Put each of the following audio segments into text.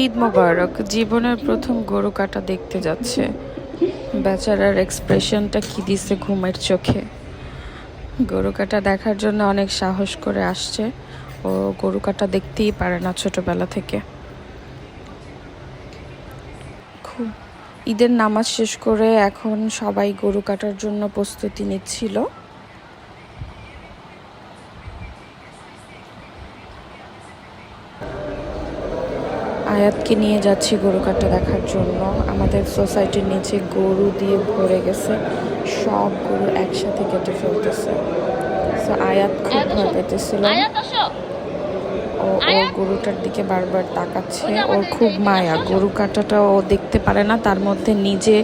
ঈদ মোবারক। জীবনের প্রথম গরু কাটা দেখতে যাচ্ছে। বেচারার এক্সপ্রেশনটা কি দিছে ঘুমের চোখে। গরু কাটা দেখার জন্য অনেক সাহস করে আসছে। ও গরু কাটা দেখতেই পারে না ছোটবেলা থেকে। খুব ঈদের নামাজ শেষ করে এখন সবাই গরু কাটার জন্য প্রস্তুতি নিচ্ছিল। আয়াতকে নিয়ে যাচ্ছি গরু কাটা দেখার জন্য। আমাদের সোসাইটির নিচে গরু দিয়ে ভরে গেছে, সব গরু একসাথে কেটে ফেলতেছে। তো আয়াত খুব ভয় পেতেছিল। ও গরুটার দিকে বারবার তাকাচ্ছে। ওর খুব মায়া, গরু কাটাটা ও দেখতে পারে না। তার মধ্যে নিজে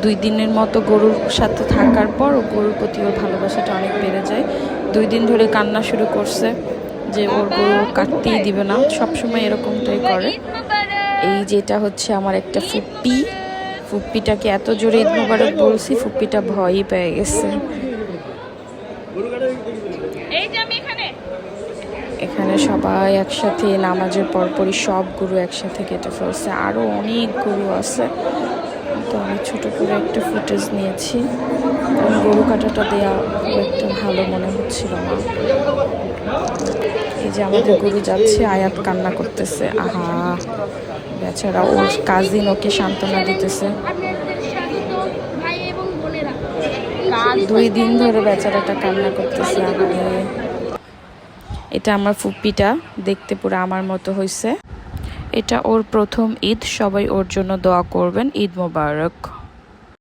2 দিনের মতো গরুর সাথে থাকার পর ও গরুর প্রতি ওর ভালোবাসাটা অনেক বেড়ে যায়। 2 দিন ধরে কান্না শুরু করছে যে ওর গরু কাটতেই দিবে না, সবসময় এরকমটাই করে। এই যেটা হচ্ছে আমার একটা ফুপ্পি। ফুপ্পিটাকে এত জোরে ঈদ মোবারক বলছি, ফুপ্পিটা ভয়ই পেয়ে গেছে। এখানে সবাই একসাথে নামাজের পরপরই সব গরু একসাথে কেটে ফেলছে। আরও অনেক গরু আছে, তো আমি ছোট করে একটা ফুটেজ নিয়েছি। গরু কাটাটা দেওয়া খুব একটা ভালো মনে হচ্ছিল না। এই যে আমাদের গরু যাচ্ছে, আয়াত কান্না করতেছে। আহা বেচারা, ওর কাজিন ওকে সান্ত্বনা দিতেছে। 2 দিন ধরে বেচারাটা কান্না করতেছে। এটা আমার ফুপ্পিটা, দেখতে পুরো আমার মতো হয়েছে। এটা ওর প্রথম ঈদ, সবাই ওর জন্য দোয়া করবেন। ঈদ মোবারক।